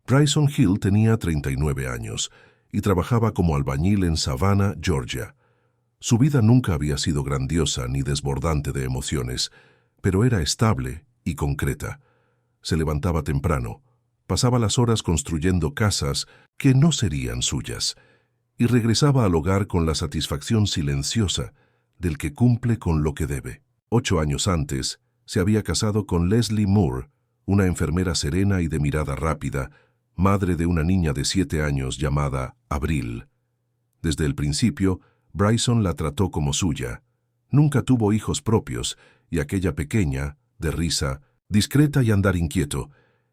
Bryson Hill tenía 39 años y trabajaba como albañil en Savannah, Georgia. Su vida nunca había sido grandiosa ni desbordante de emociones, pero era estable y concreta. Se levantaba temprano, pasaba las horas construyendo casas que no serían suyas, y regresaba al hogar con la satisfacción silenciosa del que cumple con lo que debe. 8 años antes, se había casado con Leslie Moore, una enfermera serena y de mirada rápida, madre de una niña de 7 años llamada Abril. Desde el principio, Bryson la trató como suya. Nunca tuvo hijos propios, y aquella pequeña, de risa, discreta y andar inquieto,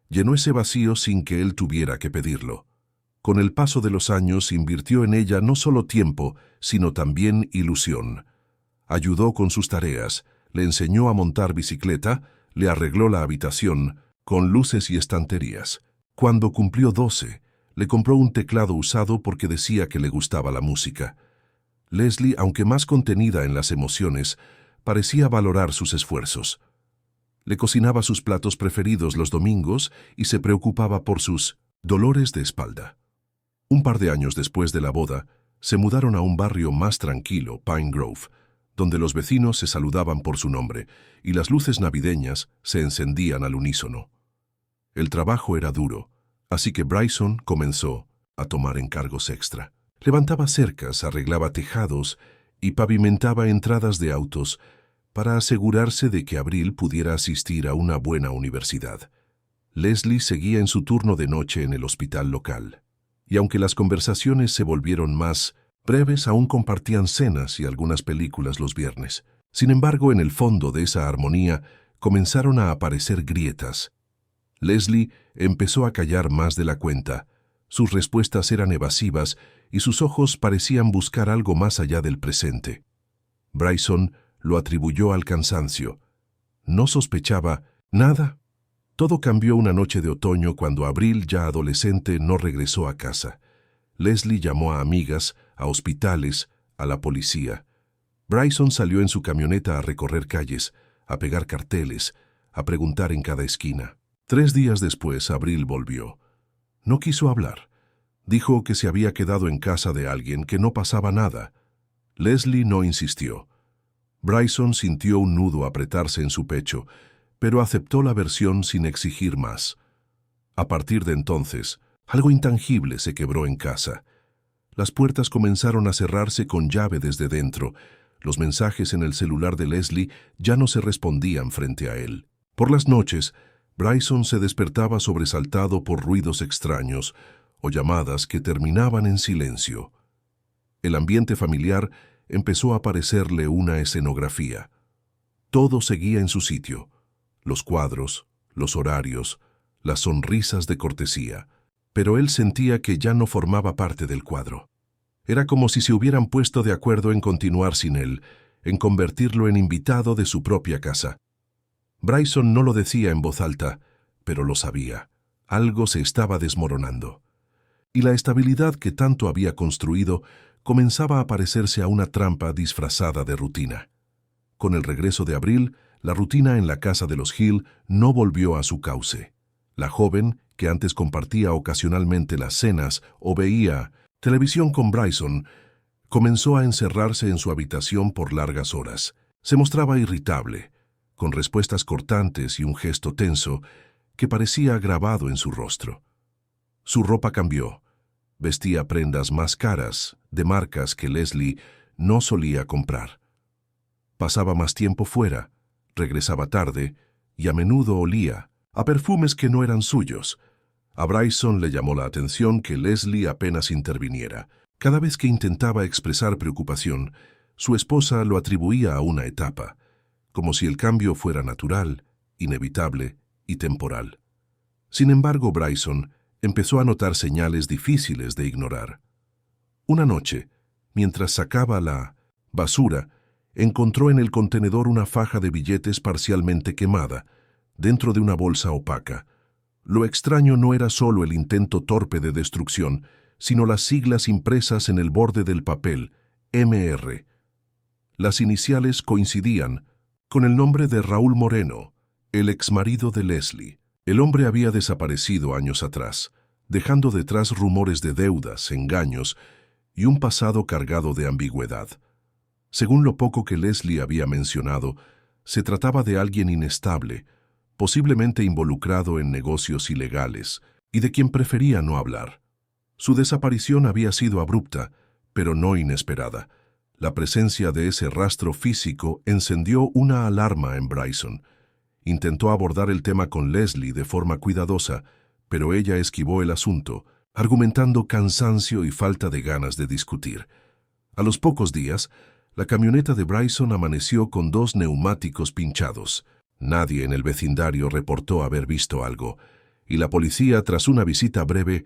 llenó ese vacío sin que él tuviera que pedirlo. Con el paso de los años invirtió en ella no solo tiempo, sino también ilusión. Ayudó con sus tareas, le enseñó a montar bicicleta, le arregló la habitación, con luces y estanterías. Cuando cumplió 12, le compró un teclado usado porque decía que le gustaba la música. Leslie, aunque más contenida en las emociones, parecía valorar sus esfuerzos. Le cocinaba sus platos preferidos los domingos y se preocupaba por sus dolores de espalda. Un par de años después de la boda, se mudaron a un barrio más tranquilo, Pine Grove, donde los vecinos se saludaban por su nombre y las luces navideñas se encendían al unísono. El trabajo era duro, así que Bryson comenzó a tomar encargos extra. Levantaba cercas, arreglaba tejados y pavimentaba entradas de autos para asegurarse de que Abril pudiera asistir a una buena universidad. Leslie seguía en su turno de noche en el hospital local, y aunque las conversaciones se volvieron más breves, aún compartían cenas y algunas películas los viernes. Sin embargo, en el fondo de esa armonía comenzaron a aparecer grietas. Leslie empezó a callar más de la cuenta. Sus respuestas eran evasivas y sus ojos parecían buscar algo más allá del presente. Bryson lo atribuyó al cansancio. No sospechaba nada. Todo cambió una noche de otoño cuando Abril, ya adolescente, no regresó a casa. Leslie llamó a amigas, a hospitales, a la policía. Bryson salió en su camioneta a recorrer calles, a pegar carteles, a preguntar en cada esquina. 3 días después, Abril volvió. No quiso hablar. Dijo que se había quedado en casa de alguien, que no pasaba nada. Leslie no insistió. Bryson sintió un nudo apretarse en su pecho, pero aceptó la versión sin exigir más. A partir de entonces, algo intangible se quebró en casa. Las puertas comenzaron a cerrarse con llave desde dentro. Los mensajes en el celular de Leslie ya no se respondían frente a él. Por las noches, Bryson se despertaba sobresaltado por ruidos extraños o llamadas que terminaban en silencio. El ambiente familiar empezó a parecerle una escenografía. Todo seguía en su sitio: los cuadros, los horarios, las sonrisas de cortesía. Pero él sentía que ya no formaba parte del cuadro. Era como si se hubieran puesto de acuerdo en continuar sin él, en convertirlo en invitado de su propia casa. Bryson no lo decía en voz alta, pero lo sabía. Algo se estaba desmoronando. Y la estabilidad que tanto había construido comenzaba a parecerse a una trampa disfrazada de rutina. Con el regreso de Abril, la rutina en la casa de los Hill no volvió a su cauce. La joven, que antes compartía ocasionalmente las cenas o veía televisión con Bryson, comenzó a encerrarse en su habitación por largas horas. Se mostraba irritable, con respuestas cortantes y un gesto tenso que parecía grabado en su rostro. Su ropa cambió. Vestía prendas más caras, de marcas que Leslie no solía comprar. Pasaba más tiempo fuera, regresaba tarde y a menudo olía a perfumes que no eran suyos. A Bryson le llamó la atención que Leslie apenas interviniera. Cada vez que intentaba expresar preocupación, su esposa lo atribuía a una etapa, como si el cambio fuera natural, inevitable y temporal. Sin embargo, Bryson empezó a notar señales difíciles de ignorar. Una noche, mientras sacaba la basura, encontró en el contenedor una faja de billetes parcialmente quemada, dentro de una bolsa opaca. Lo extraño no era solo el intento torpe de destrucción, sino las siglas impresas en el borde del papel, MR. Las iniciales coincidían con el nombre de Raúl Moreno, el exmarido de Leslie. El hombre había desaparecido años atrás, dejando detrás rumores de deudas, engaños y un pasado cargado de ambigüedad. Según lo poco que Leslie había mencionado, se trataba de alguien inestable, posiblemente involucrado en negocios ilegales, y de quien prefería no hablar. Su desaparición había sido abrupta, pero no inesperada. La presencia de ese rastro físico encendió una alarma en Bryson. Intentó abordar el tema con Leslie de forma cuidadosa, pero ella esquivó el asunto, argumentando cansancio y falta de ganas de discutir. A los pocos días, la camioneta de Bryson amaneció con 2 neumáticos pinchados. Nadie en el vecindario reportó haber visto algo, y la policía, tras una visita breve,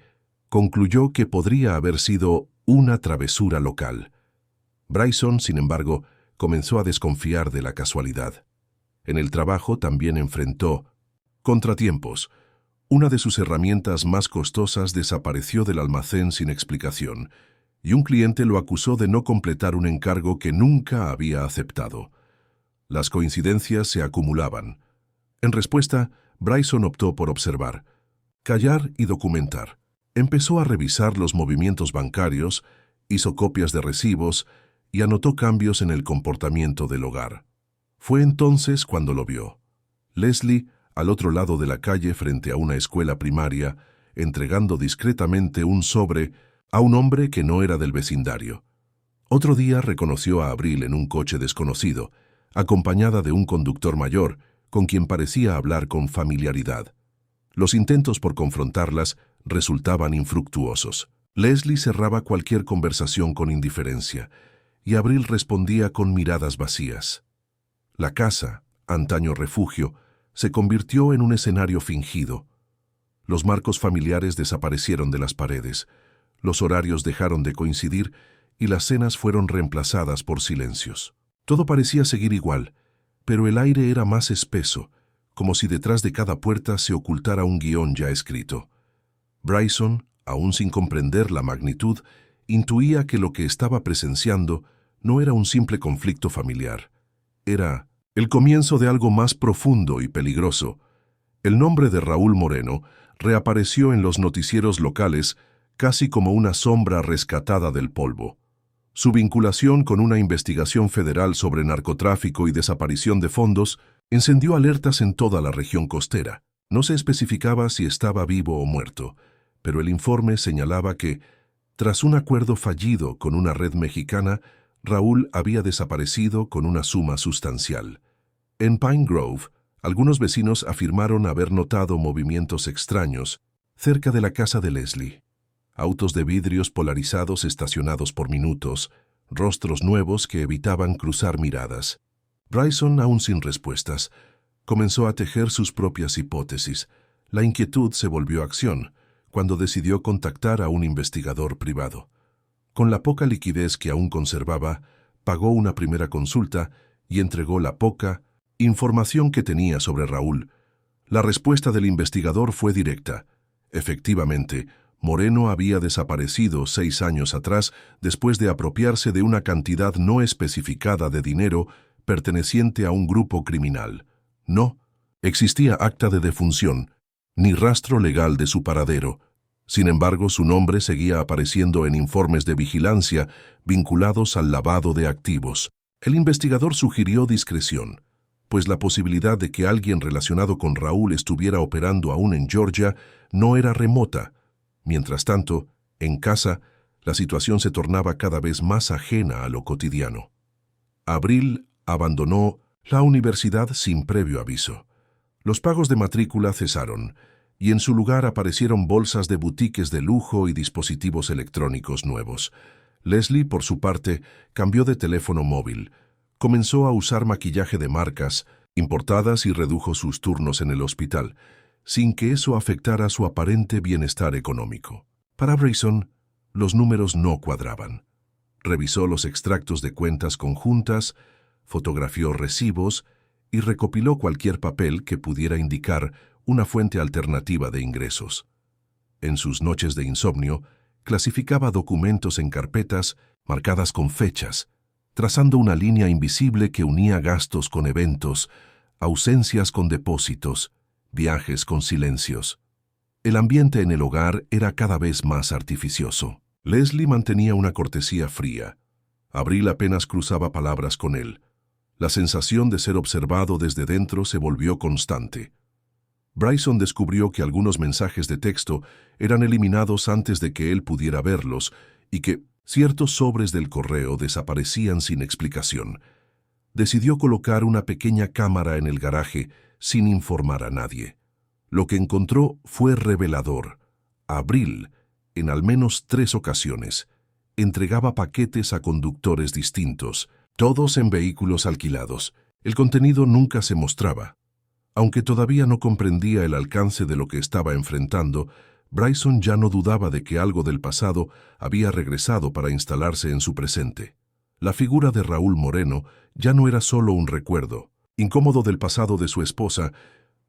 concluyó que podría haber sido una travesura local. Bryson, sin embargo, comenzó a desconfiar de la casualidad. En el trabajo también enfrentó contratiempos. Una de sus herramientas más costosas desapareció del almacén sin explicación, y un cliente lo acusó de no completar un encargo que nunca había aceptado. Las coincidencias se acumulaban. En respuesta, Bryson optó por observar, callar y documentar. Empezó a revisar los movimientos bancarios, hizo copias de recibos y anotó cambios en el comportamiento del hogar. Fue entonces cuando lo vio. Leslie, al otro lado de la calle frente a una escuela primaria, entregando discretamente un sobre a un hombre que no era del vecindario. Otro día reconoció a Abril en un coche desconocido, acompañada de un conductor mayor, con quien parecía hablar con familiaridad. Los intentos por confrontarlas resultaban infructuosos. Leslie cerraba cualquier conversación con indiferencia, y Abril respondía con miradas vacías. La casa, antaño refugio, se convirtió en un escenario fingido. Los marcos familiares desaparecieron de las paredes, los horarios dejaron de coincidir y las cenas fueron reemplazadas por silencios. Todo parecía seguir igual, pero el aire era más espeso, como si detrás de cada puerta se ocultara un guión ya escrito. Bryson, aún sin comprender la magnitud, intuía que lo que estaba presenciando no era un simple conflicto familiar. Era el comienzo de algo más profundo y peligroso. El nombre de Raúl Moreno reapareció en los noticieros locales casi como una sombra rescatada del polvo. Su vinculación con una investigación federal sobre narcotráfico y desaparición de fondos encendió alertas en toda la región costera. No se especificaba si estaba vivo o muerto, pero el informe señalaba que, tras un acuerdo fallido con una red mexicana, Raúl había desaparecido con una suma sustancial. En Pine Grove, algunos vecinos afirmaron haber notado movimientos extraños cerca de la casa de Leslie. Autos de vidrios polarizados estacionados por minutos, rostros nuevos que evitaban cruzar miradas. Bryson, aún sin respuestas, comenzó a tejer sus propias hipótesis. La inquietud se volvió acción cuando decidió contactar a un investigador privado. Con la poca liquidez que aún conservaba, pagó una primera consulta y entregó la poca información que tenía sobre Raúl. La respuesta del investigador fue directa. Efectivamente, Moreno había desaparecido 6 años atrás después de apropiarse de una cantidad no especificada de dinero perteneciente a un grupo criminal. No existía acta de defunción, ni rastro legal de su paradero. Sin embargo, su nombre seguía apareciendo en informes de vigilancia vinculados al lavado de activos. El investigador sugirió discreción, pues la posibilidad de que alguien relacionado con Raúl estuviera operando aún en Georgia no era remota. Mientras tanto, en casa, la situación se tornaba cada vez más ajena a lo cotidiano. Abril abandonó la universidad sin previo aviso. Los pagos de matrícula cesaron, y en su lugar aparecieron bolsas de boutiques de lujo y dispositivos electrónicos nuevos. Leslie, por su parte, cambió de teléfono móvil, comenzó a usar maquillaje de marcas importadas y redujo sus turnos en el hospital, sin que eso afectara su aparente bienestar económico. Para Bryson, los números no cuadraban. Revisó los extractos de cuentas conjuntas, fotografió recibos y recopiló cualquier papel que pudiera indicar una fuente alternativa de ingresos. En sus noches de insomnio, clasificaba documentos en carpetas marcadas con fechas, trazando una línea invisible que unía gastos con eventos, ausencias con depósitos, viajes con silencios. El ambiente en el hogar era cada vez más artificioso. Leslie mantenía una cortesía fría. Abril apenas cruzaba palabras con él. La sensación de ser observado desde dentro se volvió constante. Bryson descubrió que algunos mensajes de texto eran eliminados antes de que él pudiera verlos y que ciertos sobres del correo desaparecían sin explicación. Decidió colocar una pequeña cámara en el garaje sin informar a nadie. Lo que encontró fue revelador. Abril, en al menos 3 ocasiones, entregaba paquetes a conductores distintos, todos en vehículos alquilados. El contenido nunca se mostraba. Aunque todavía no comprendía el alcance de lo que estaba enfrentando, Bryson ya no dudaba de que algo del pasado había regresado para instalarse en su presente. La figura de Raúl Moreno ya no era solo un recuerdo, incómodo del pasado de su esposa,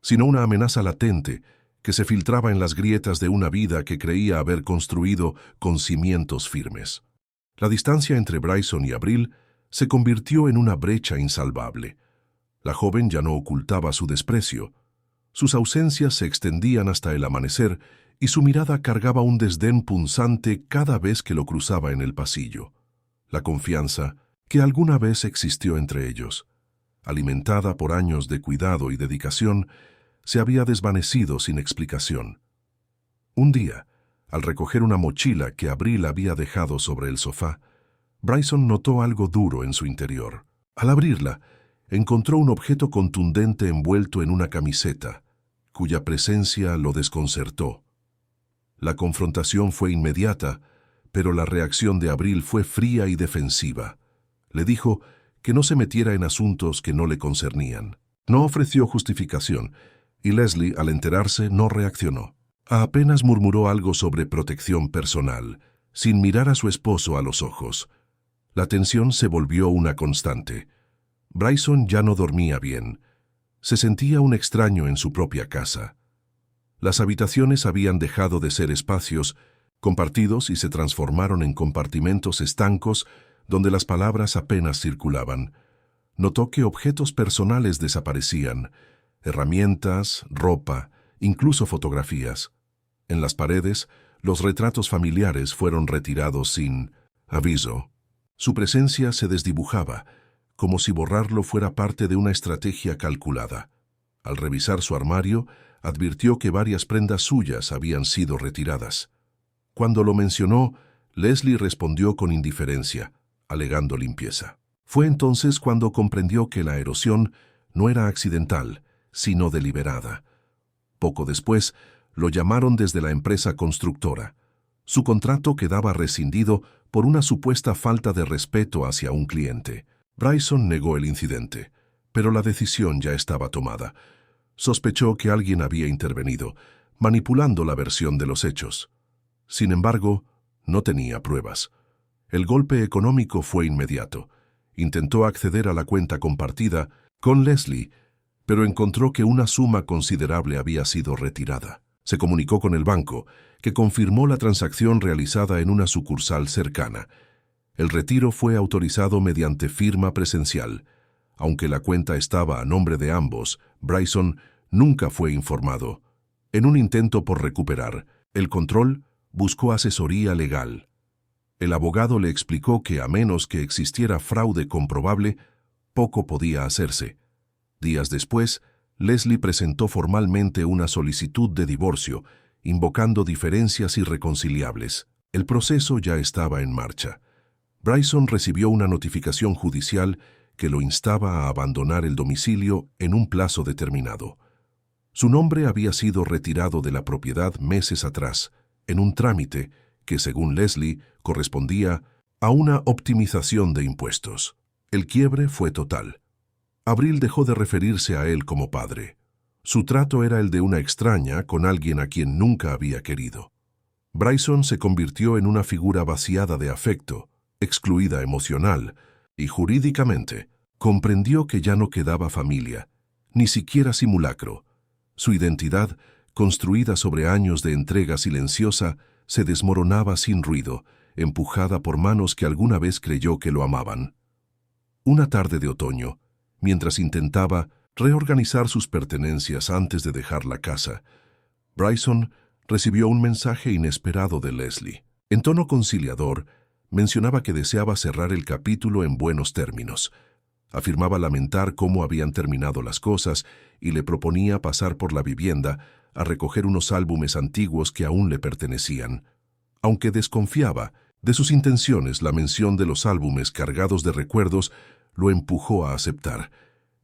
sino una amenaza latente que se filtraba en las grietas de una vida que creía haber construido con cimientos firmes. La distancia entre Bryson y Abril se convirtió en una brecha insalvable. La joven ya no ocultaba su desprecio. Sus ausencias se extendían hasta el amanecer y su mirada cargaba un desdén punzante cada vez que lo cruzaba en el pasillo. La confianza que alguna vez existió entre ellos, alimentada por años de cuidado y dedicación, se había desvanecido sin explicación. Un día, al recoger una mochila que Abril había dejado sobre el sofá, Bryson notó algo duro en su interior. Al abrirla, encontró un objeto contundente envuelto en una camiseta, cuya presencia lo desconcertó. La confrontación fue inmediata, pero la reacción de Abril fue fría y defensiva. Le dijo que no se metiera en asuntos que no le concernían. No ofreció justificación, y Leslie, al enterarse, no reaccionó. Apenas murmuró algo sobre protección personal, sin mirar a su esposo a los ojos. La tensión se volvió una constante. Bryson ya no dormía bien. Se sentía un extraño en su propia casa. Las habitaciones habían dejado de ser espacios compartidos y se transformaron en compartimentos estancos donde las palabras apenas circulaban. Notó que objetos personales desaparecían, herramientas, ropa, incluso fotografías. En las paredes, los retratos familiares fueron retirados sin aviso. Su presencia se desdibujaba, como si borrarlo fuera parte de una estrategia calculada. Al revisar su armario, advirtió que varias prendas suyas habían sido retiradas. Cuando lo mencionó, Leslie respondió con indiferencia, alegando limpieza. Fue entonces cuando comprendió que la erosión no era accidental, sino deliberada. Poco después, lo llamaron desde la empresa constructora. Su contrato quedaba rescindido por una supuesta falta de respeto hacia un cliente. Bryson negó el incidente, pero la decisión ya estaba tomada. Sospechó que alguien había intervenido, manipulando la versión de los hechos. Sin embargo, no tenía pruebas. El golpe económico fue inmediato. Intentó acceder a la cuenta compartida con Leslie, pero encontró que una suma considerable había sido retirada. Se comunicó con el banco, que confirmó la transacción realizada en una sucursal cercana. El retiro fue autorizado mediante firma presencial. Aunque la cuenta estaba a nombre de ambos, Bryson nunca fue informado. En un intento por recuperar el control, buscó asesoría legal. El abogado le explicó que a menos que existiera fraude comprobable, poco podía hacerse. Días después, Leslie presentó formalmente una solicitud de divorcio, invocando diferencias irreconciliables. El proceso ya estaba en marcha. Bryson recibió una notificación judicial que lo instaba a abandonar el domicilio en un plazo determinado. Su nombre había sido retirado de la propiedad meses atrás, en un trámite que, según Leslie, correspondía a una optimización de impuestos. El quiebre fue total. Abril dejó de referirse a él como padre. Su trato era el de una extraña con alguien a quien nunca había querido. Bryson se convirtió en una figura vaciada de afecto, excluida emocional, y jurídicamente comprendió que ya no quedaba familia, ni siquiera simulacro. Su identidad, construida sobre años de entrega silenciosa, se desmoronaba sin ruido, empujada por manos que alguna vez creyó que lo amaban. Una tarde de otoño, mientras intentaba reorganizar sus pertenencias antes de dejar la casa, Bryson recibió un mensaje inesperado de Leslie. En tono conciliador, mencionaba que deseaba cerrar el capítulo en buenos términos. Afirmaba lamentar cómo habían terminado las cosas y le proponía pasar por la vivienda a recoger unos álbumes antiguos que aún le pertenecían. Aunque desconfiaba de sus intenciones, la mención de los álbumes cargados de recuerdos lo empujó a aceptar.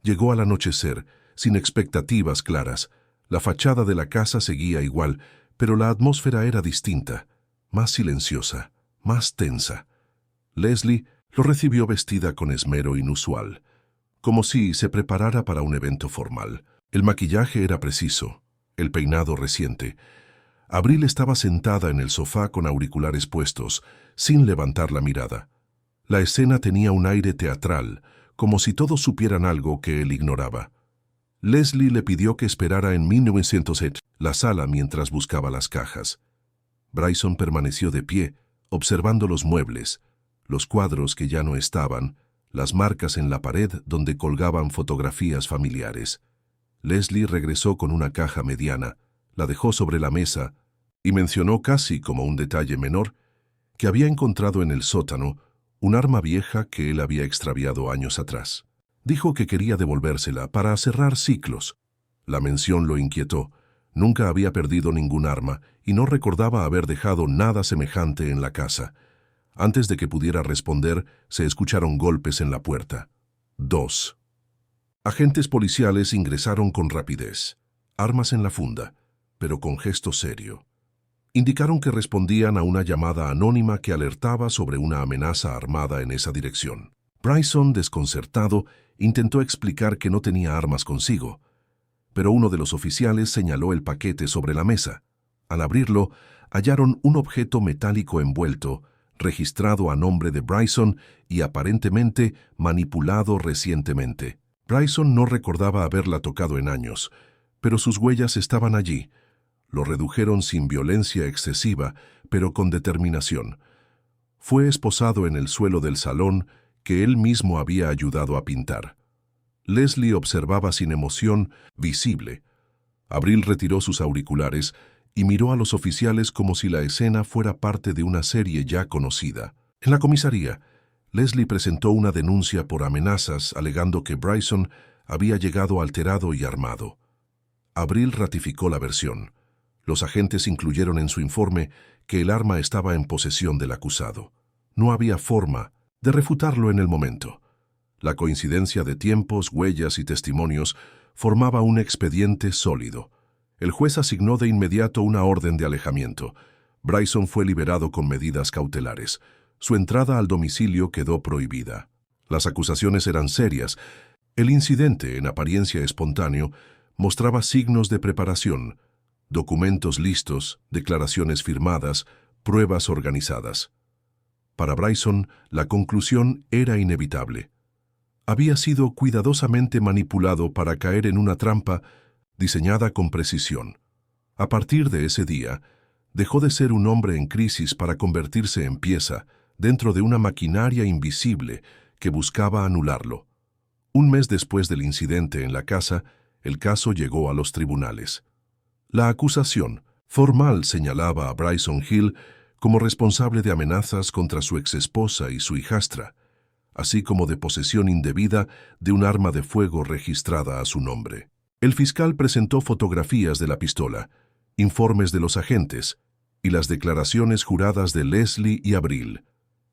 Llegó al anochecer, sin expectativas claras. La fachada de la casa seguía igual, pero la atmósfera era distinta, más silenciosa, más tensa. Leslie lo recibió vestida con esmero inusual, como si se preparara para un evento formal. El maquillaje era preciso, el peinado reciente. Abril estaba sentada en el sofá con auriculares puestos, sin levantar la mirada. La escena tenía un aire teatral, como si todos supieran algo que él ignoraba. Leslie le pidió que esperara en 1907 la sala mientras buscaba las cajas. Bryson permaneció de pie, observando los muebles, los cuadros que ya no estaban, las marcas en la pared donde colgaban fotografías familiares. Leslie regresó con una caja mediana, la dejó sobre la mesa y mencionó casi como un detalle menor que había encontrado en el sótano un arma vieja que él había extraviado años atrás. Dijo que quería devolvérsela para cerrar ciclos. La mención lo inquietó. Nunca había perdido ningún arma y no recordaba haber dejado nada semejante en la casa. Antes de que pudiera responder, se escucharon golpes en la puerta. 2. Agentes policiales ingresaron con rapidez, armas en la funda, pero con gesto serio. Indicaron que respondían a una llamada anónima que alertaba sobre una amenaza armada en esa dirección. Bryson, desconcertado, intentó explicar que no tenía armas consigo, pero uno de los oficiales señaló el paquete sobre la mesa. Al abrirlo, hallaron un objeto metálico envuelto, registrado a nombre de Bryson y aparentemente manipulado recientemente. Bryson no recordaba haberla tocado en años, pero sus huellas estaban allí. Lo redujeron sin violencia excesiva, pero con determinación. Fue esposado en el suelo del salón que él mismo había ayudado a pintar. Leslie observaba sin emoción visible. Abril retiró sus auriculares y miró a los oficiales como si la escena fuera parte de una serie ya conocida. En la comisaría, Leslie presentó una denuncia por amenazas alegando que Bryson había llegado alterado y armado. Abril ratificó la versión. Los agentes incluyeron en su informe que el arma estaba en posesión del acusado. No había forma de refutarlo en el momento. La coincidencia de tiempos, huellas y testimonios formaba un expediente sólido. El juez asignó de inmediato una orden de alejamiento. Bryson fue liberado con medidas cautelares. Su entrada al domicilio quedó prohibida. Las acusaciones eran serias. El incidente, en apariencia espontáneo, mostraba signos de preparación, documentos listos, declaraciones firmadas, pruebas organizadas. Para Bryson, la conclusión era inevitable. Había sido cuidadosamente manipulado para caer en una trampa diseñada con precisión. A partir de ese día, dejó de ser un hombre en crisis para convertirse en pieza dentro de una maquinaria invisible que buscaba anularlo. Un mes después del incidente en la casa, el caso llegó a los tribunales. La acusación formal señalaba a Bryson Hill como responsable de amenazas contra su exesposa y su hijastra, así como de posesión indebida de un arma de fuego registrada a su nombre. El fiscal presentó fotografías de la pistola, informes de los agentes y las declaraciones juradas de Leslie y Abril.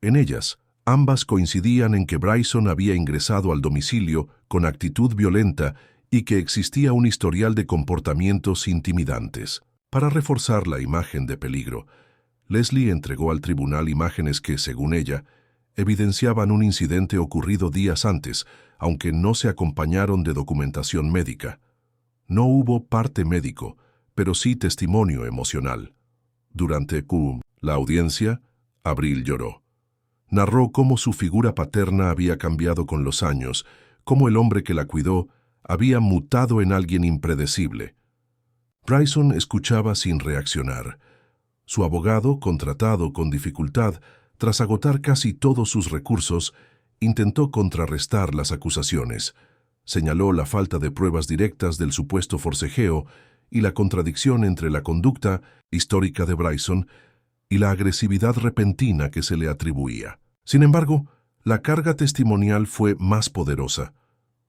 En ellas, ambas coincidían en que Bryson había ingresado al domicilio con actitud violenta y que existía un historial de comportamientos intimidantes. Para reforzar la imagen de peligro, Leslie entregó al tribunal imágenes que, según ella, evidenciaban un incidente ocurrido días antes, aunque no se acompañaron de documentación médica. No hubo parte médico, pero sí testimonio emocional. Durante la audiencia, Abril lloró. Narró cómo su figura paterna había cambiado con los años, cómo el hombre que la cuidó había mutado en alguien impredecible. Bryson escuchaba sin reaccionar. Su abogado, contratado con dificultad, tras agotar casi todos sus recursos, intentó contrarrestar las acusaciones. Señaló la falta de pruebas directas del supuesto forcejeo y la contradicción entre la conducta histórica de Bryson y la agresividad repentina que se le atribuía. Sin embargo, la carga testimonial fue más poderosa.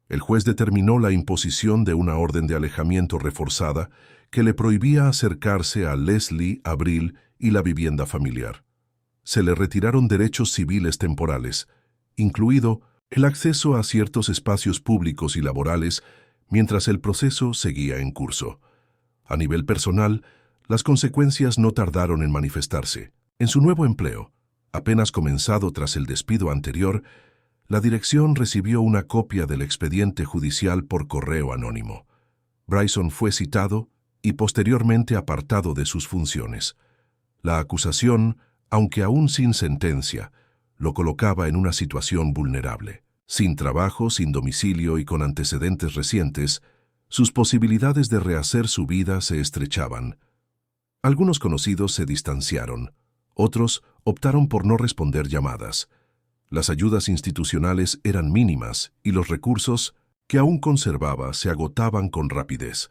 El juez determinó la imposición de una orden de alejamiento reforzada que le prohibía acercarse a Leslie, Abril y la vivienda familiar. Se le retiraron derechos civiles temporales, incluido el acceso a ciertos espacios públicos y laborales mientras el proceso seguía en curso. A nivel personal, las consecuencias no tardaron en manifestarse. En su nuevo empleo, apenas comenzado tras el despido anterior, la dirección recibió una copia del expediente judicial por correo anónimo. Bryson fue citado y posteriormente apartado de sus funciones. La acusación, aunque aún sin sentencia, lo colocaba en una situación vulnerable. Sin trabajo, sin domicilio y con antecedentes recientes, sus posibilidades de rehacer su vida se estrechaban. Algunos conocidos se distanciaron, otros optaron por no responder llamadas. Las ayudas institucionales eran mínimas y los recursos que aún conservaba se agotaban con rapidez.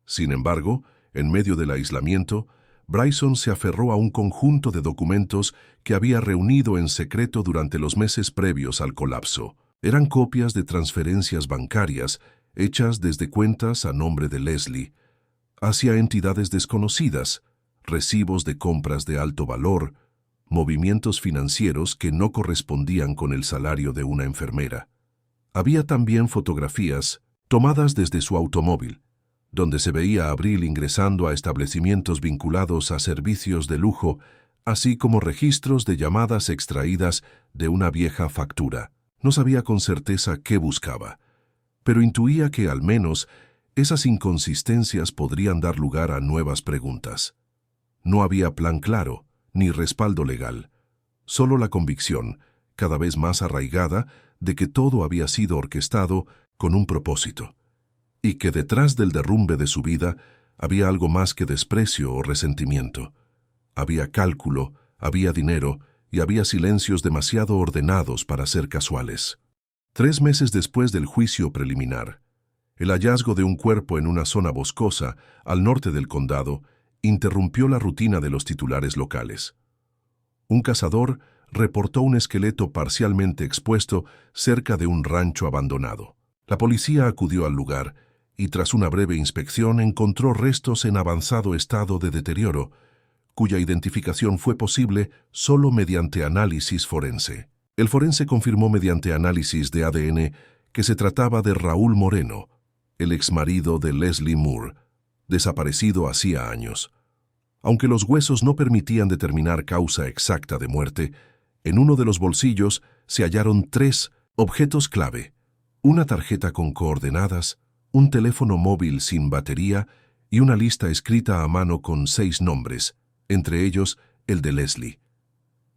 Sin embargo, en medio del aislamiento, Bryson se aferró a un conjunto de documentos que había reunido en secreto durante los meses previos al colapso. Eran copias de transferencias bancarias hechas desde cuentas a nombre de Leslie, hacia entidades desconocidas, recibos de compras de alto valor, movimientos financieros que no correspondían con el salario de una enfermera. Había también fotografías tomadas desde su automóvil, donde se veía a Abril ingresando a establecimientos vinculados a servicios de lujo, así como registros de llamadas extraídas de una vieja factura. No sabía con certeza qué buscaba, pero intuía que al menos esas inconsistencias podrían dar lugar a nuevas preguntas. No había plan claro, ni respaldo legal, solo la convicción, cada vez más arraigada, de que todo había sido orquestado con un propósito, y que detrás del derrumbe de su vida había algo más que desprecio o resentimiento. Había cálculo, había dinero y había silencios demasiado ordenados para ser casuales. 3 meses después del juicio preliminar, el hallazgo de un cuerpo en una zona boscosa al norte del condado interrumpió la rutina de los titulares locales. Un cazador reportó un esqueleto parcialmente expuesto cerca de un rancho abandonado. La policía acudió al lugar y tras una breve inspección encontró restos en avanzado estado de deterioro, cuya identificación fue posible solo mediante análisis forense. El forense confirmó mediante análisis de ADN que se trataba de Raúl Moreno, el exmarido de Leslie Moore, desaparecido hacía años. Aunque los huesos no permitían determinar causa exacta de muerte, en uno de los bolsillos se hallaron 3 objetos clave: una tarjeta con coordenadas, un teléfono móvil sin batería y una lista escrita a mano con 6 nombres, entre ellos el de Leslie.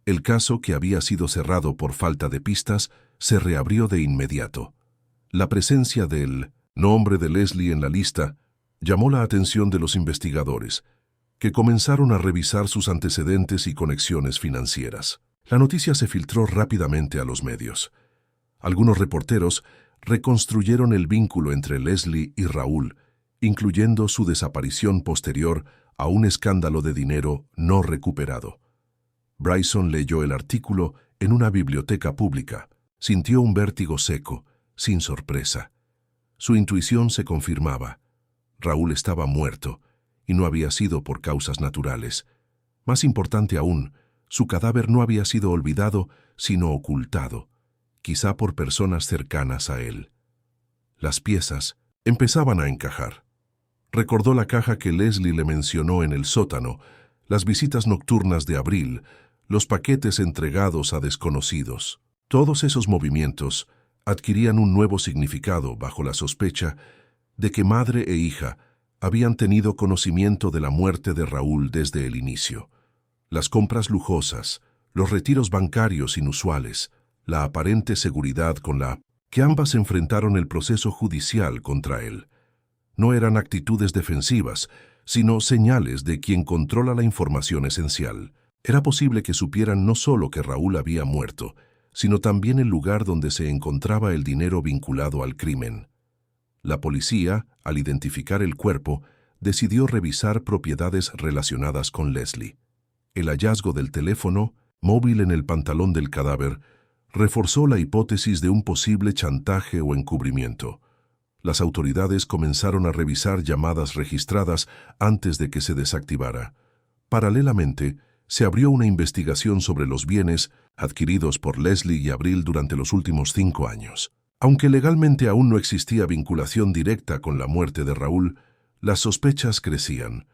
El caso, que había sido cerrado por falta de pistas, se reabrió de inmediato. La presencia del nombre de Leslie en la lista llamó la atención de los investigadores, que comenzaron a revisar sus antecedentes y conexiones financieras. La noticia se filtró rápidamente a los medios. Algunos reporteros reconstruyeron el vínculo entre Leslie y Raúl, incluyendo su desaparición posterior a un escándalo de dinero no recuperado. Bryson leyó el artículo en una biblioteca pública. Sintió un vértigo seco, sin sorpresa. Su intuición se confirmaba. Raúl estaba muerto, y no había sido por causas naturales. Más importante aún, su cadáver no había sido olvidado, sino ocultado, quizá por personas cercanas a él. Las piezas empezaban a encajar. Recordó la caja que Leslie le mencionó en el sótano, las visitas nocturnas de Abril, los paquetes entregados a desconocidos. Todos esos movimientos adquirían un nuevo significado bajo la sospecha de que madre e hija habían tenido conocimiento de la muerte de Raúl desde el inicio. Las compras lujosas, los retiros bancarios inusuales, la aparente seguridad con la que ambas enfrentaron el proceso judicial contra él. No eran actitudes defensivas, sino señales de quien controla la información esencial. Era posible que supieran no solo que Raúl había muerto, sino también el lugar donde se encontraba el dinero vinculado al crimen. La policía, al identificar el cuerpo, decidió revisar propiedades relacionadas con Leslie. El hallazgo del teléfono móvil en el pantalón del cadáver reforzó la hipótesis de un posible chantaje o encubrimiento. Las autoridades comenzaron a revisar llamadas registradas antes de que se desactivara. Paralelamente, se abrió una investigación sobre los bienes adquiridos por Leslie y Abril durante los últimos 5 años. Aunque legalmente aún no existía vinculación directa con la muerte de Raúl, las sospechas crecían.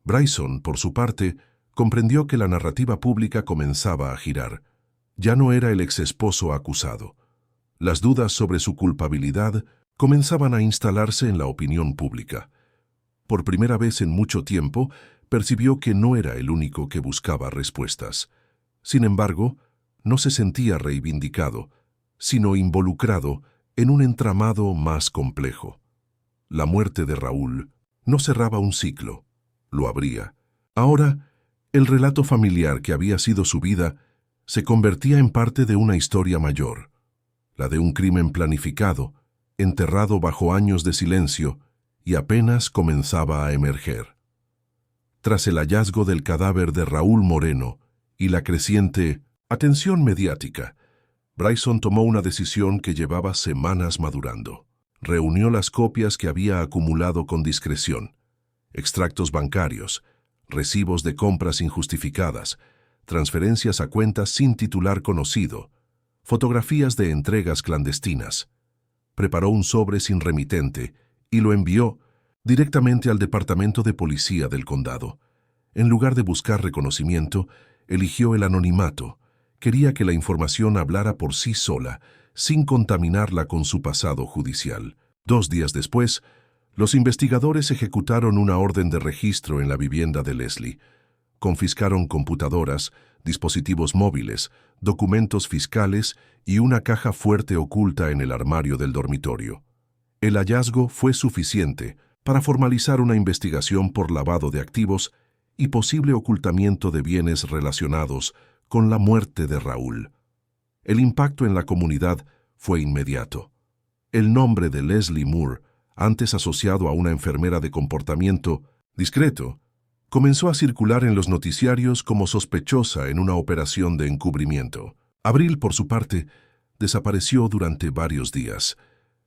Bryson, por su parte, comprendió que la narrativa pública comenzaba a girar. Ya no era el exesposo acusado. Las dudas sobre su culpabilidad comenzaban a instalarse en la opinión pública. Por primera vez en mucho tiempo, percibió que no era el único que buscaba respuestas. Sin embargo, no se sentía reivindicado, sino involucrado en un entramado más complejo. La muerte de Raúl no cerraba un ciclo, lo abría. Ahora, el relato familiar que había sido su vida se convertía en parte de una historia mayor, la de un crimen planificado, enterrado bajo años de silencio y apenas comenzaba a emerger. Tras el hallazgo del cadáver de Raúl Moreno y la creciente atención mediática, Bryson tomó una decisión que llevaba semanas madurando. Reunió las copias que había acumulado con discreción: extractos bancarios, recibos de compras injustificadas, transferencias a cuentas sin titular conocido, fotografías de entregas clandestinas. Preparó un sobre sin remitente y lo envió directamente al Departamento de Policía del condado. En lugar de buscar reconocimiento, eligió el anonimato. Quería que la información hablara por sí sola, sin contaminarla con su pasado judicial. 2 días después, los investigadores ejecutaron una orden de registro en la vivienda de Leslie. Confiscaron computadoras, dispositivos móviles, documentos fiscales y una caja fuerte oculta en el armario del dormitorio. El hallazgo fue suficiente para formalizar una investigación por lavado de activos y posible ocultamiento de bienes relacionados con la muerte de Raúl. El impacto en la comunidad fue inmediato. El nombre de Leslie Moore, antes asociado a una enfermera de comportamiento discreto, comenzó a circular en los noticiarios como sospechosa en una operación de encubrimiento. Abril, por su parte, desapareció durante varios días.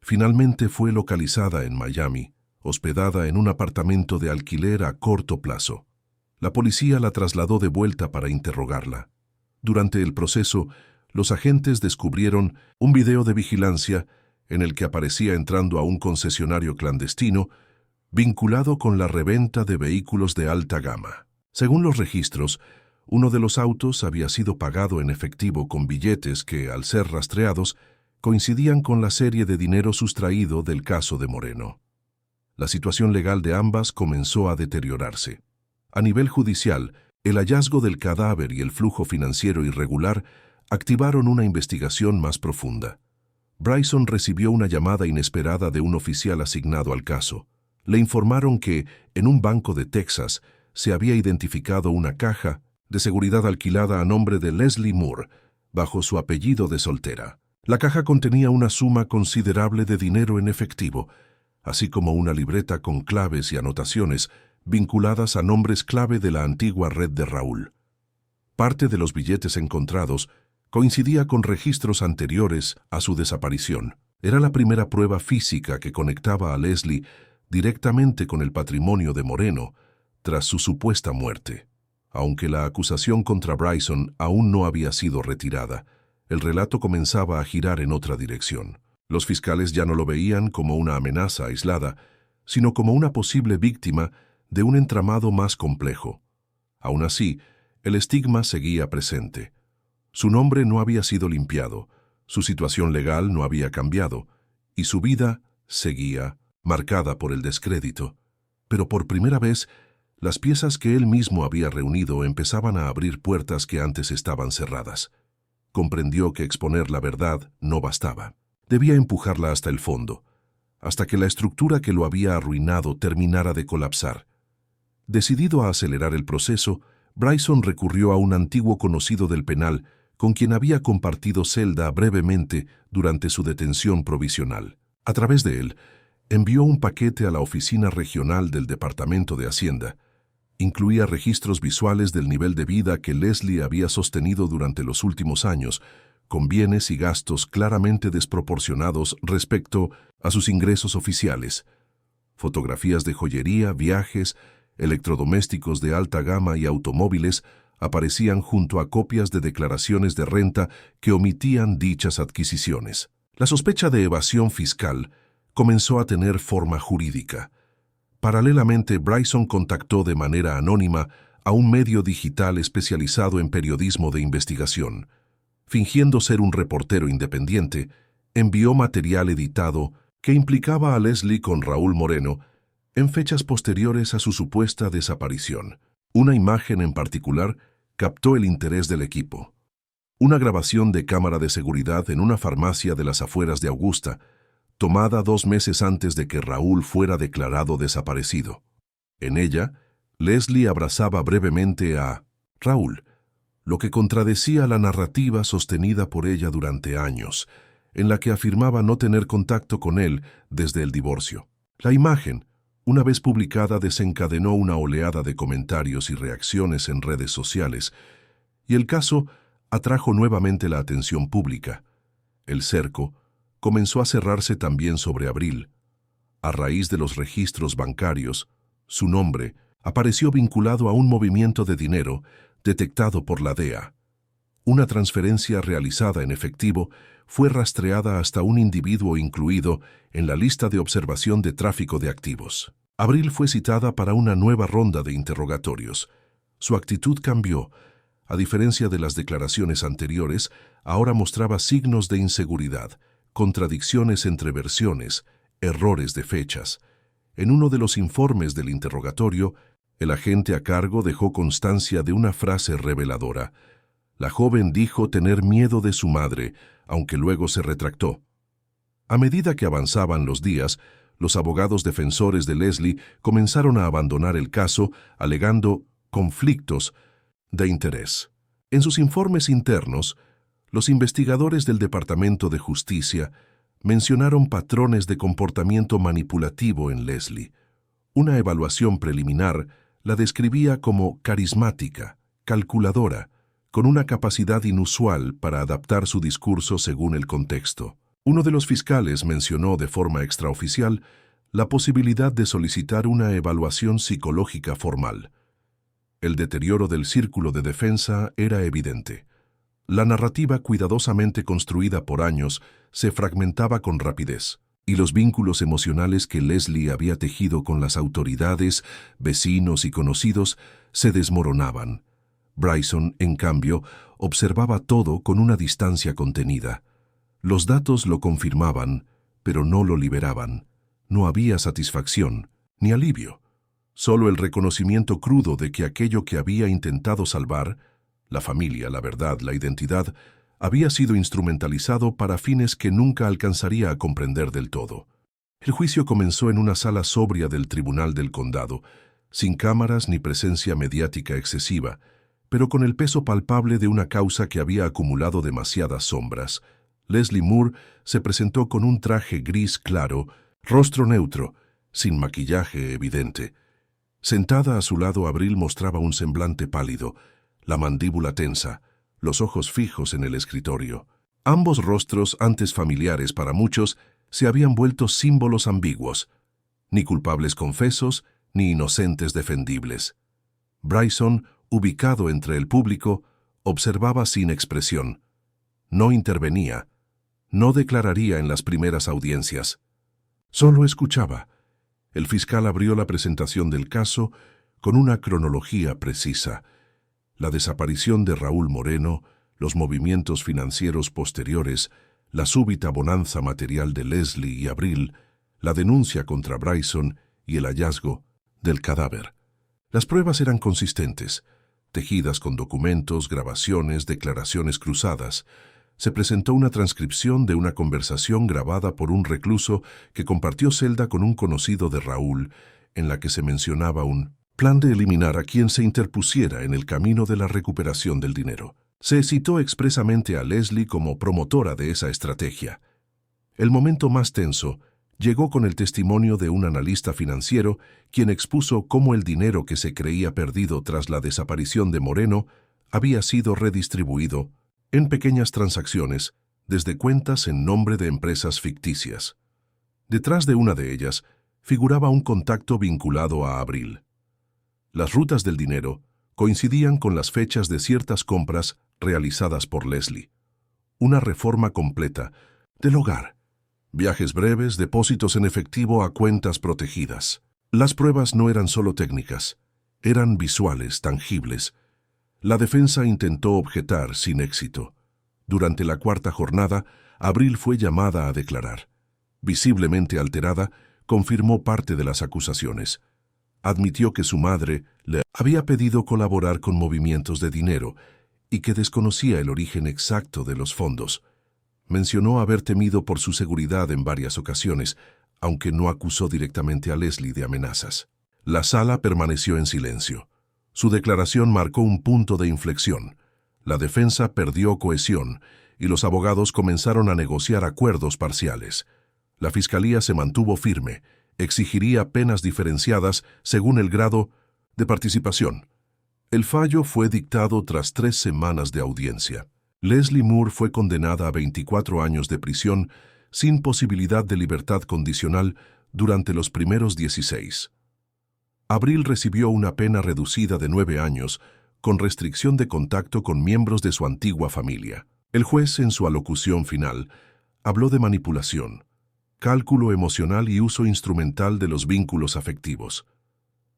Finalmente fue localizada en Miami, hospedada en un apartamento de alquiler a corto plazo. La policía la trasladó de vuelta para interrogarla. Durante el proceso, los agentes descubrieron un video de vigilancia en el que aparecía entrando a un concesionario clandestino vinculado con la reventa de vehículos de alta gama. Según los registros, uno de los autos había sido pagado en efectivo con billetes que, al ser rastreados, coincidían con la serie de dinero sustraído del caso de Moreno. La situación legal de ambas comenzó a deteriorarse. A nivel judicial, el hallazgo del cadáver y el flujo financiero irregular activaron una investigación más profunda. Bryson recibió una llamada inesperada de un oficial asignado al caso. Le informaron que, en un banco de Texas, se había identificado una caja de seguridad alquilada a nombre de Leslie Moore, bajo su apellido de soltera. La caja contenía una suma considerable de dinero en efectivo, así como una libreta con claves y anotaciones vinculadas a nombres clave de la antigua red de Raúl. Parte de los billetes encontrados coincidía con registros anteriores a su desaparición. Era la primera prueba física que conectaba a Leslie directamente con el patrimonio de Moreno tras su supuesta muerte. Aunque la acusación contra Bryson aún no había sido retirada, el relato comenzaba a girar en otra dirección. Los fiscales ya no lo veían como una amenaza aislada, sino como una posible víctima de un entramado más complejo. Aún así, el estigma seguía presente. Su nombre no había sido limpiado, su situación legal no había cambiado, y su vida seguía marcada por el descrédito. Pero por primera vez, las piezas que él mismo había reunido empezaban a abrir puertas que antes estaban cerradas. Comprendió que exponer la verdad no bastaba. Debía empujarla hasta el fondo, hasta que la estructura que lo había arruinado terminara de colapsar. Decidido a acelerar el proceso, Bryson recurrió a un antiguo conocido del penal con quien había compartido celda brevemente durante su detención provisional. A través de él, Envió un paquete a la oficina regional del Departamento de Hacienda. Incluía registros visuales del nivel de vida que Leslie había sostenido durante los últimos años, con bienes y gastos claramente desproporcionados respecto a sus ingresos oficiales. Fotografías de joyería, viajes, electrodomésticos de alta gama y automóviles aparecían junto a copias de declaraciones de renta que omitían dichas adquisiciones. La sospecha de evasión fiscal comenzó a tener forma jurídica. Paralelamente, Bryson contactó de manera anónima a un medio digital especializado en periodismo de investigación. Fingiendo ser un reportero independiente, envió material editado que implicaba a Leslie con Raúl Moreno en fechas posteriores a su supuesta desaparición. Una imagen en particular captó el interés del equipo. Una grabación de cámara de seguridad en una farmacia de las afueras de Augusta, tomada 2 meses antes de que Raúl fuera declarado desaparecido. En ella, Leslie abrazaba brevemente a Raúl, lo que contradecía la narrativa sostenida por ella durante años, en la que afirmaba no tener contacto con él desde el divorcio. La imagen, una vez publicada, desencadenó una oleada de comentarios y reacciones en redes sociales, y el caso atrajo nuevamente la atención pública. El cerco comenzó a cerrarse también sobre Abril. A raíz de los registros bancarios, su nombre apareció vinculado a un movimiento de dinero detectado por la DEA. Una transferencia realizada en efectivo fue rastreada hasta un individuo incluido en la lista de observación de tráfico de activos. Abril fue citada para una nueva ronda de interrogatorios. Su actitud cambió. A diferencia de las declaraciones anteriores, ahora mostraba signos de inseguridad, contradicciones entre versiones, errores de fechas. En uno de los informes del interrogatorio, el agente a cargo dejó constancia de una frase reveladora. La joven dijo tener miedo de su madre, aunque luego se retractó. A medida que avanzaban los días, los abogados defensores de Leslie comenzaron a abandonar el caso, alegando conflictos de interés. En sus informes internos, los investigadores del Departamento de Justicia mencionaron patrones de comportamiento manipulativo en Leslie. Una evaluación preliminar la describía como carismática, calculadora, con una capacidad inusual para adaptar su discurso según el contexto. Uno de los fiscales mencionó de forma extraoficial la posibilidad de solicitar una evaluación psicológica formal. El deterioro del círculo de defensa era evidente. La narrativa cuidadosamente construida por años se fragmentaba con rapidez, y los vínculos emocionales que Leslie había tejido con las autoridades, vecinos y conocidos se desmoronaban. Bryson, en cambio, observaba todo con una distancia contenida. Los datos lo confirmaban, pero no lo liberaban. No había satisfacción, ni alivio. Solo el reconocimiento crudo de que aquello que había intentado salvar, la familia, la verdad, la identidad, había sido instrumentalizado para fines que nunca alcanzaría a comprender del todo. El juicio comenzó en una sala sobria del Tribunal del Condado, sin cámaras ni presencia mediática excesiva, pero con el peso palpable de una causa que había acumulado demasiadas sombras. Leslie Moore se presentó con un traje gris claro, rostro neutro, sin maquillaje evidente. Sentada a su lado, Abril mostraba un semblante pálido, la mandíbula tensa, los ojos fijos en el escritorio. Ambos rostros, antes familiares para muchos, se habían vuelto símbolos ambiguos, ni culpables confesos, ni inocentes defendibles. Bryson, ubicado entre el público, observaba sin expresión. No intervenía, no declararía en las primeras audiencias. Solo escuchaba. El fiscal abrió la presentación del caso con una cronología precisa. La desaparición de Raúl Moreno, los movimientos financieros posteriores, la súbita bonanza material de Leslie y Abril, la denuncia contra Bryson y el hallazgo del cadáver. Las pruebas eran consistentes, tejidas con documentos, grabaciones, declaraciones cruzadas. Se presentó una transcripción de una conversación grabada por un recluso que compartió celda con un conocido de Raúl, en la que se mencionaba un plan de eliminar a quien se interpusiera en el camino de la recuperación del dinero. Se citó expresamente a Leslie como promotora de esa estrategia. El momento más tenso Llegó con el testimonio de un analista financiero, quien expuso cómo el dinero que se creía perdido tras la desaparición de Moreno había sido redistribuido en pequeñas transacciones desde cuentas en nombre de empresas ficticias. Detrás de una de ellas figuraba un contacto vinculado a Abril. Las rutas del dinero coincidían con las fechas de ciertas compras realizadas por Leslie. Una reforma completa del hogar. Viajes breves, depósitos en efectivo a cuentas protegidas. Las pruebas no eran solo técnicas, eran visuales, tangibles. La defensa intentó objetar sin éxito. Durante la cuarta jornada, Abril fue llamada a declarar. Visiblemente alterada, confirmó parte de las acusaciones. Admitió que su madre le había pedido colaborar con movimientos de dinero y que desconocía el origen exacto de los fondos. Mencionó haber temido por su seguridad en varias ocasiones, aunque no acusó directamente a Leslie de amenazas. La sala permaneció en silencio. Su declaración marcó un punto de inflexión. La defensa perdió cohesión y los abogados comenzaron a negociar acuerdos parciales. La fiscalía se mantuvo firme, exigiría penas diferenciadas según el grado de participación. El fallo fue dictado tras 3 semanas de audiencia. Leslie Moore fue condenada a 24 años de prisión sin posibilidad de libertad condicional durante los primeros 16. Abril recibió una pena reducida de 9 años con restricción de contacto con miembros de su antigua familia. El juez, en su alocución final, habló de manipulación, cálculo emocional y uso instrumental de los vínculos afectivos.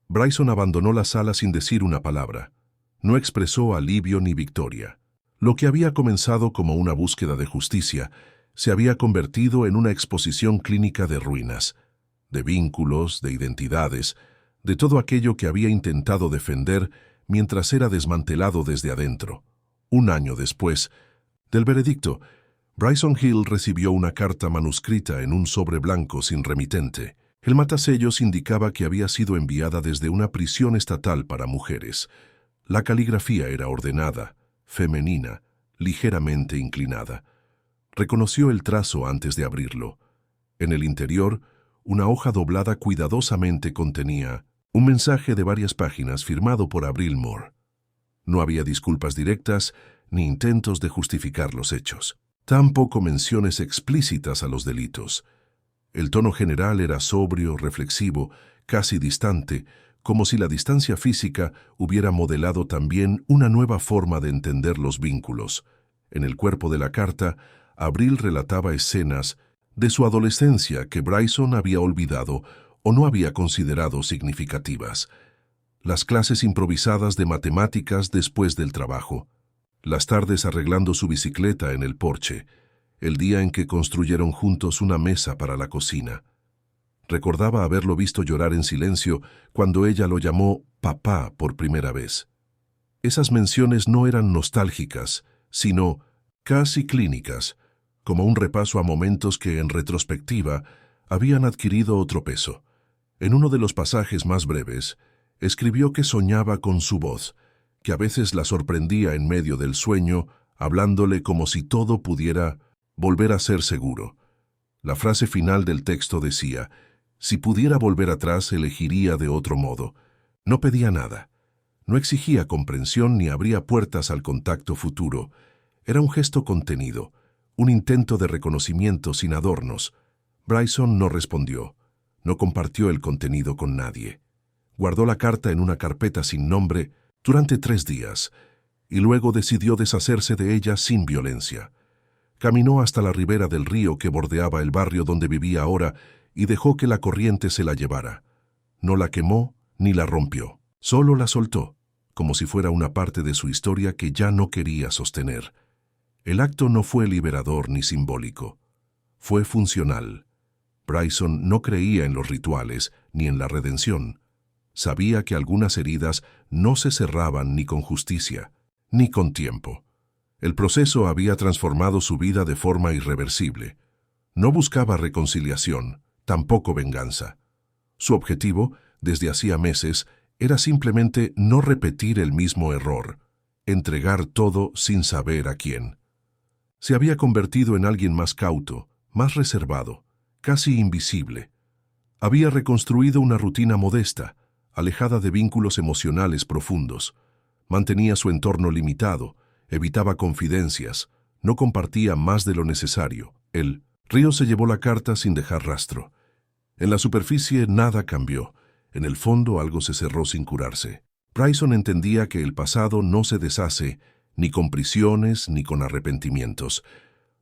Bryson abandonó la sala sin decir una palabra. No expresó alivio ni victoria. Lo que había comenzado como una búsqueda de justicia se había convertido en una exposición clínica de ruinas, de vínculos, de identidades, de todo aquello que había intentado defender mientras era desmantelado desde adentro. Un año después del veredicto, Bryson Hill recibió una carta manuscrita en un sobre blanco sin remitente. El matasellos indicaba que había sido enviada desde una prisión estatal para mujeres. La caligrafía era ordenada, femenina, ligeramente inclinada. Reconoció el trazo antes de abrirlo. En el interior, una hoja doblada cuidadosamente contenía un mensaje de varias páginas firmado por Abril Moore. No había disculpas directas ni intentos de justificar los hechos. Tampoco menciones explícitas a los delitos. El tono general era sobrio, reflexivo, casi distante, como si la distancia física hubiera modelado también una nueva forma de entender los vínculos. En el cuerpo de la carta, Abril relataba escenas de su adolescencia que Bryson había olvidado o no había considerado significativas. Las clases improvisadas de matemáticas después del trabajo, las tardes arreglando su bicicleta en el porche, el día en que construyeron juntos una mesa para la cocina. Recordaba haberlo visto llorar en silencio cuando ella lo llamó papá por primera vez. Esas menciones no eran nostálgicas, sino casi clínicas, como un repaso a momentos que, en retrospectiva, habían adquirido otro peso. En uno de los pasajes más breves, escribió que soñaba con su voz, que a veces la sorprendía en medio del sueño, hablándole como si todo pudiera volver a ser seguro. La frase final del texto decía: si pudiera volver atrás, elegiría de otro modo. No pedía nada. No exigía comprensión ni abría puertas al contacto futuro. Era un gesto contenido, un intento de reconocimiento sin adornos. Bryson no respondió. No compartió el contenido con nadie. Guardó la carta en una carpeta sin nombre durante 3 días y luego decidió deshacerse de ella sin violencia. Caminó hasta la ribera del río que bordeaba el barrio donde vivía ahora y dejó que la corriente se la llevara. No la quemó ni la rompió, solo la soltó, como si fuera una parte de su historia que ya no quería sostener. El acto no fue liberador ni simbólico. Fue funcional. Bryson no creía en los rituales ni en la redención. Sabía que algunas heridas no se cerraban ni con justicia, ni con tiempo. El proceso había transformado su vida de forma irreversible. No buscaba reconciliación, tampoco venganza. Su objetivo, desde hacía meses, era simplemente no repetir el mismo error, entregar todo sin saber a quién. Se había convertido en alguien más cauto, más reservado, casi invisible. Había reconstruido una rutina modesta, alejada de vínculos emocionales profundos. Mantenía su entorno limitado, evitaba confidencias, no compartía más de lo necesario. El río se llevó la carta sin dejar rastro. En la superficie nada cambió. En el fondo algo se cerró sin curarse. Bryson entendía que el pasado no se deshace, ni con prisiones ni con arrepentimientos.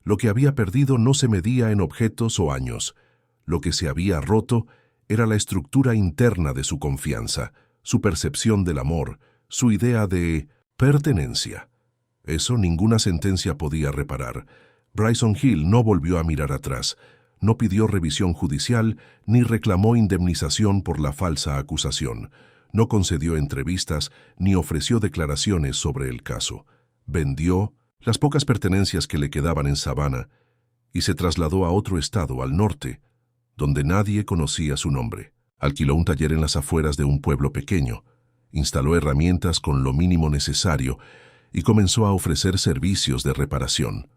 Lo que había perdido no se medía en objetos o años. Lo que se había roto era la estructura interna de su confianza, su percepción del amor, su idea de pertenencia. Eso ninguna sentencia podía reparar. Bryson Hill no volvió a mirar atrás, no pidió revisión judicial ni reclamó indemnización por la falsa acusación. No concedió entrevistas ni ofreció declaraciones sobre el caso. Vendió las pocas pertenencias que le quedaban en Savannah y se trasladó a otro estado, al norte, donde nadie conocía su nombre. Alquiló un taller en las afueras de un pueblo pequeño, instaló herramientas con lo mínimo necesario y comenzó a ofrecer servicios de reparación.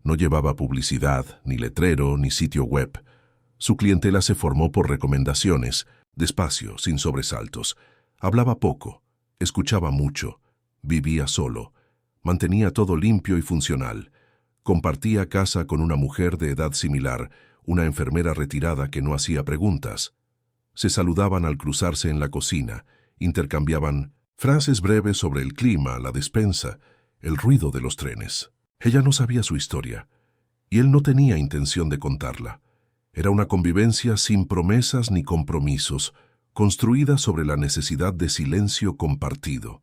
No llevaba publicidad, ni letrero, ni sitio web. Su clientela se formó por recomendaciones, despacio, sin sobresaltos. Hablaba poco, escuchaba mucho, vivía solo, mantenía todo limpio y funcional. Compartía casa con una mujer de edad similar, una enfermera retirada que no hacía preguntas. Se saludaban al cruzarse en la cocina, intercambiaban frases breves sobre el clima, la despensa, el ruido de los trenes. Ella no sabía su historia, y él no tenía intención de contarla. Era una convivencia sin promesas ni compromisos, construida sobre la necesidad de silencio compartido.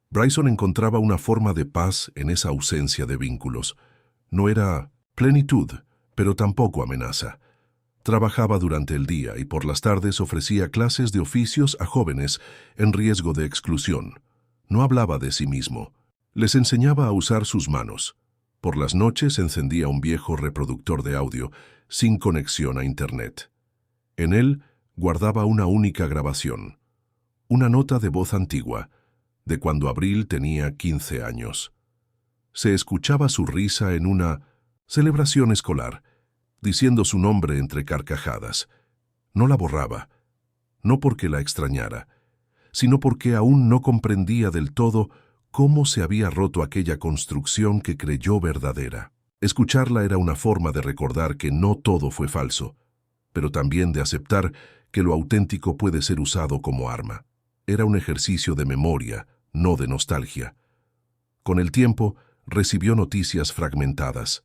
Bryson encontraba una forma de paz en esa ausencia de vínculos. No era plenitud, pero tampoco amenaza. Trabajaba durante el día y por las tardes ofrecía clases de oficios a jóvenes en riesgo de exclusión. No hablaba de sí mismo. Les enseñaba a usar sus manos. Por las noches encendía un viejo reproductor de audio, sin conexión a Internet. En él guardaba una única grabación, una nota de voz antigua, de cuando Abril tenía 15 años. Se escuchaba su risa en una celebración escolar, diciendo su nombre entre carcajadas. No la borraba, no porque la extrañara, sino porque aún no comprendía del todo cómo se había roto aquella construcción que creyó verdadera. Escucharla era una forma de recordar que no todo fue falso, pero también de aceptar que lo auténtico puede ser usado como arma. Era un ejercicio de memoria, no de nostalgia. Con el tiempo, recibió noticias fragmentadas.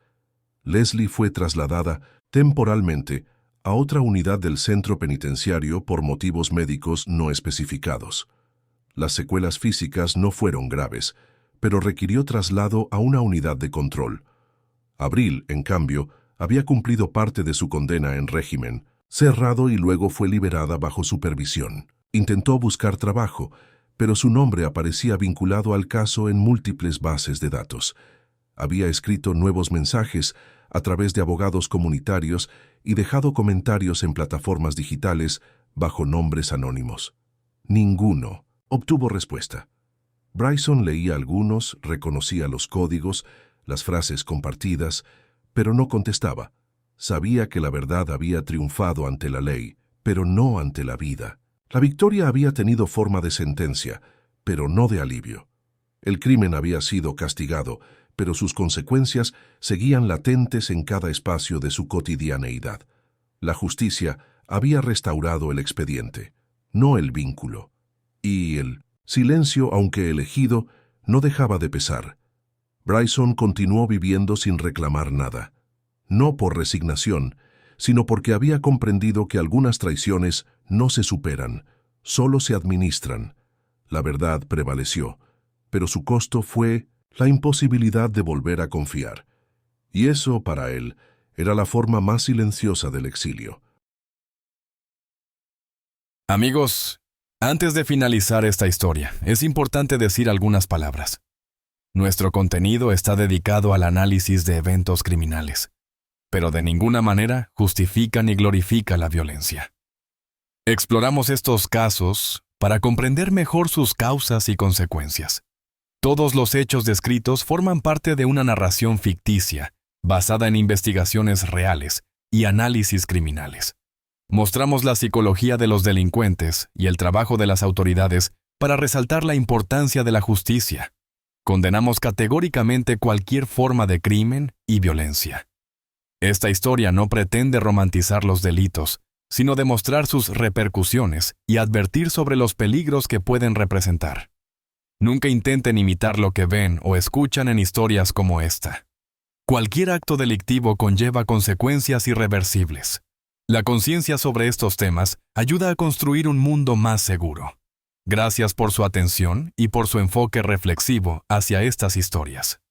Leslie fue trasladada temporalmente a otra unidad del centro penitenciario por motivos médicos no especificados. Las secuelas físicas no fueron graves, pero requirió traslado a una unidad de control. Abril, en cambio, había cumplido parte de su condena en régimen, cerrado y luego fue liberada bajo supervisión. Intentó buscar trabajo, pero su nombre aparecía vinculado al caso en múltiples bases de datos. Había escrito nuevos mensajes a través de abogados comunitarios y dejado comentarios en plataformas digitales bajo nombres anónimos. Ninguno obtuvo respuesta. Bryson leía algunos, reconocía los códigos, las frases compartidas, pero no contestaba. Sabía que la verdad había triunfado ante la ley, pero no ante la vida. La victoria había tenido forma de sentencia, pero no de alivio. El crimen había sido castigado, pero sus consecuencias seguían latentes en cada espacio de su cotidianeidad. La justicia había restaurado el expediente, no el vínculo. Y el silencio, aunque elegido, no dejaba de pesar. Bryson continuó viviendo sin reclamar nada. No por resignación, sino porque había comprendido que algunas traiciones no se superan, solo se administran. La verdad prevaleció, pero su costo fue la imposibilidad de volver a confiar. Y eso, para él, era la forma más silenciosa del exilio. Amigos, antes de finalizar esta historia, es importante decir algunas palabras. Nuestro contenido está dedicado al análisis de eventos criminales, pero de ninguna manera justifica ni glorifica la violencia. Exploramos estos casos para comprender mejor sus causas y consecuencias. Todos los hechos descritos forman parte de una narración ficticia, basada en investigaciones reales, y análisis criminales. Mostramos la psicología de los delincuentes y el trabajo de las autoridades para resaltar la importancia de la justicia. Condenamos categóricamente cualquier forma de crimen y violencia. Esta historia no pretende romantizar los delitos, sino demostrar sus repercusiones y advertir sobre los peligros que pueden representar. Nunca intenten imitar lo que ven o escuchan en historias como esta. Cualquier acto delictivo conlleva consecuencias irreversibles. La conciencia sobre estos temas ayuda a construir un mundo más seguro. Gracias por su atención y por su enfoque reflexivo hacia estas historias.